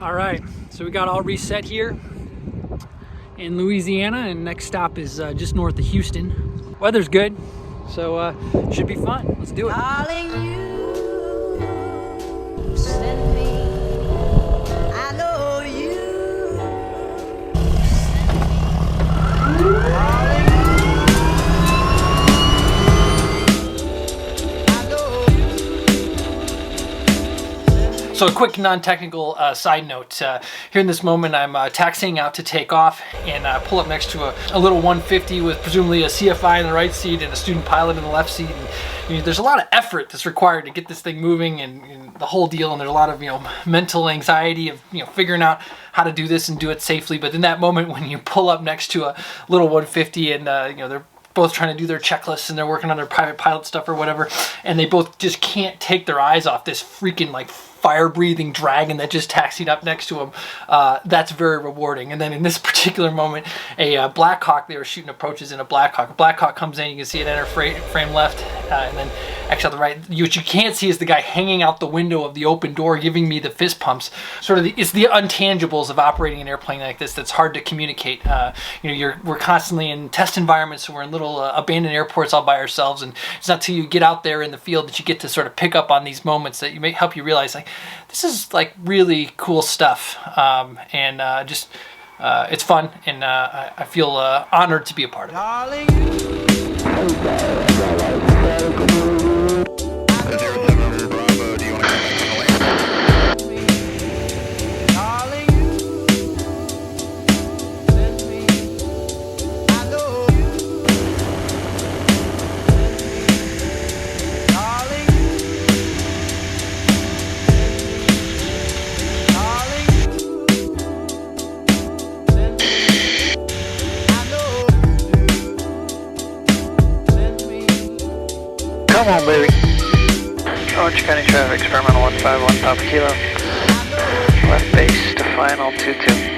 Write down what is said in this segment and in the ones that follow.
All right, so we got all reset here in Louisiana, and next stop is just north of Houston. Weather's good, so should be fun. Let's do it. Darling, you send me, I know you send me. Darling, I know you. So a quick non-technical side note. Here in this moment, I'm taxiing out to take off and pull up next to a little 150 with presumably a CFI in the right seat and a student pilot in the left seat. And, you know, there's a lot of effort that's required to get this thing moving and the whole deal. And there's a lot of, you know, mental anxiety of, you know, figuring out how to do this and do it safely. But in that moment, when you pull up next to a little 150 and, you know, they're both trying to do their checklists and they're working on their private pilot stuff or whatever, and they both just can't take their eyes off this freaking like fire-breathing dragon that just taxied up next to them. That's very rewarding. And then in this particular moment, a Blackhawk, they were shooting approaches in a Blackhawk. A Blackhawk comes in, you can see it enter frame left, and then actually on the right. What you can't see is the guy hanging out the window of the open door giving me the fist pumps. Sort of it's the untangibles of operating an airplane like this that's hard to communicate. You know, we're constantly in test environments, so we're in little abandoned airports all by ourselves, and it's not until you get out there in the field that you get to sort of pick up on these moments that may help you realize, like, this is like really cool stuff, and it's fun, and I feel honored to be a part of it. Darling, Come on, baby. Orange County traffic, experimental 151, Papa Kilo. Left base to final 22.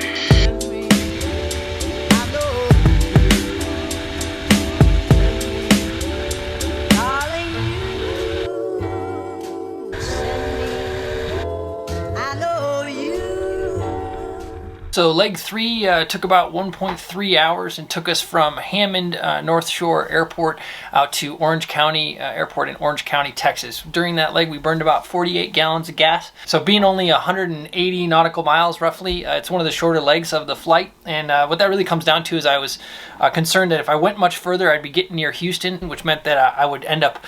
So leg 3 took about 1.3 hours and took us from Hammond North Shore Airport out to Orange County Airport in Orange County, Texas. During that leg, we burned about 48 gallons of gas. So being only 180 nautical miles roughly, it's one of the shorter legs of the flight. And what that really comes down to is I was concerned that if I went much further, I'd be getting near Houston, which meant that I would end up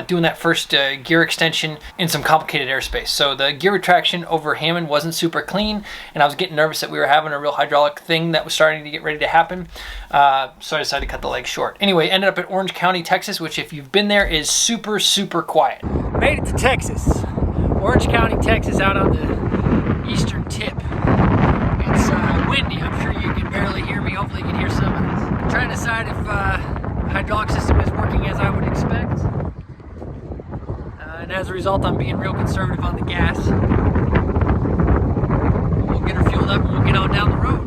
doing that first gear extension in some complicated airspace. So the gear retraction over Hammond wasn't super clean, and I was getting nervous that we were having a real hydraulic thing that was starting to get ready to happen. So I decided to cut the leg short. Anyway, ended up at Orange County, Texas, which if you've been there is super, super quiet. Made it to Texas. Orange County, Texas, out on the eastern tip. It's windy. I'm sure you can barely hear me. Hopefully you can hear some of this. I'm trying to decide if the hydraulic system is working as I would expect. And as a result, I'm being real conservative on the gas. We'll get her fueled up and we'll get on down the road.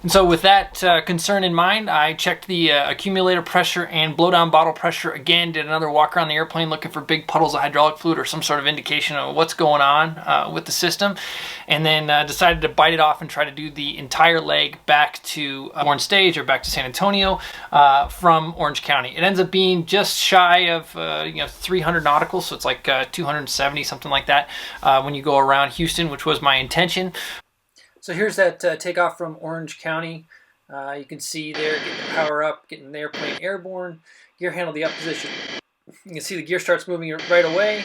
And so with that concern in mind, I checked the accumulator pressure and blowdown bottle pressure again, did another walk around the airplane looking for big puddles of hydraulic fluid or some sort of indication of what's going on with the system, and then decided to bite it off and try to do the entire leg back to Warren Stage or back to San Antonio from Orange County. It ends up being just shy of 300 nauticals, so it's like 270, something like that, when you go around Houston, which was my intention. So here's that takeoff from Orange County. You can see there, getting the power up, getting the airplane airborne, gear handle the up position. You can see the gear starts moving right away,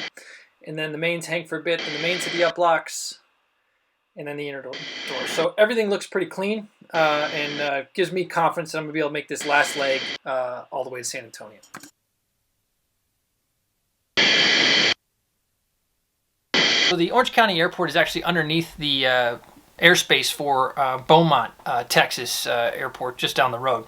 and then the mains hang for a bit, and the mains hit the up locks, and then the inner door. So everything looks pretty clean, and gives me confidence that I'm going to be able to make this last leg all the way to San Antonio. So the Orange County Airport is actually underneath the airspace for Beaumont, Texas airport just down the road,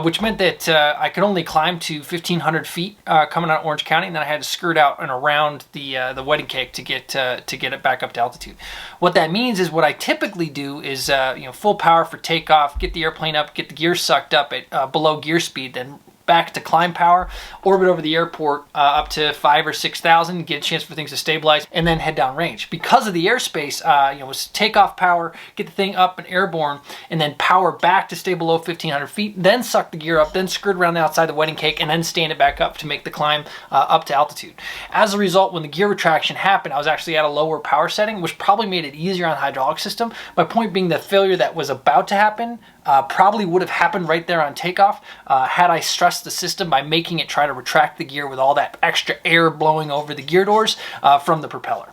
which meant that I could only climb to 1,500 feet coming out of Orange County, and then I had to skirt out and around the wedding cake to get it back up to altitude. What that means is what I typically do is full power for takeoff, get the airplane up, get the gear sucked up at below gear speed, then back to climb power, orbit over the airport up to 5,000 or 6,000, get a chance for things to stabilize, and then head down range. Because of the airspace, you know, it was takeoff power, get the thing up and airborne, and then power back to stay below 1,500 feet, then suck the gear up, then skirt around the outside the wedding cake, and then stand it back up to make the climb up to altitude. As a result, when the gear retraction happened, I was actually at a lower power setting, which probably made it easier on the hydraulic system. My point being, the failure that was about to happen probably would have happened right there on takeoff had I stressed the system by making it try to retract the gear with all that extra air blowing over the gear doors from the propeller.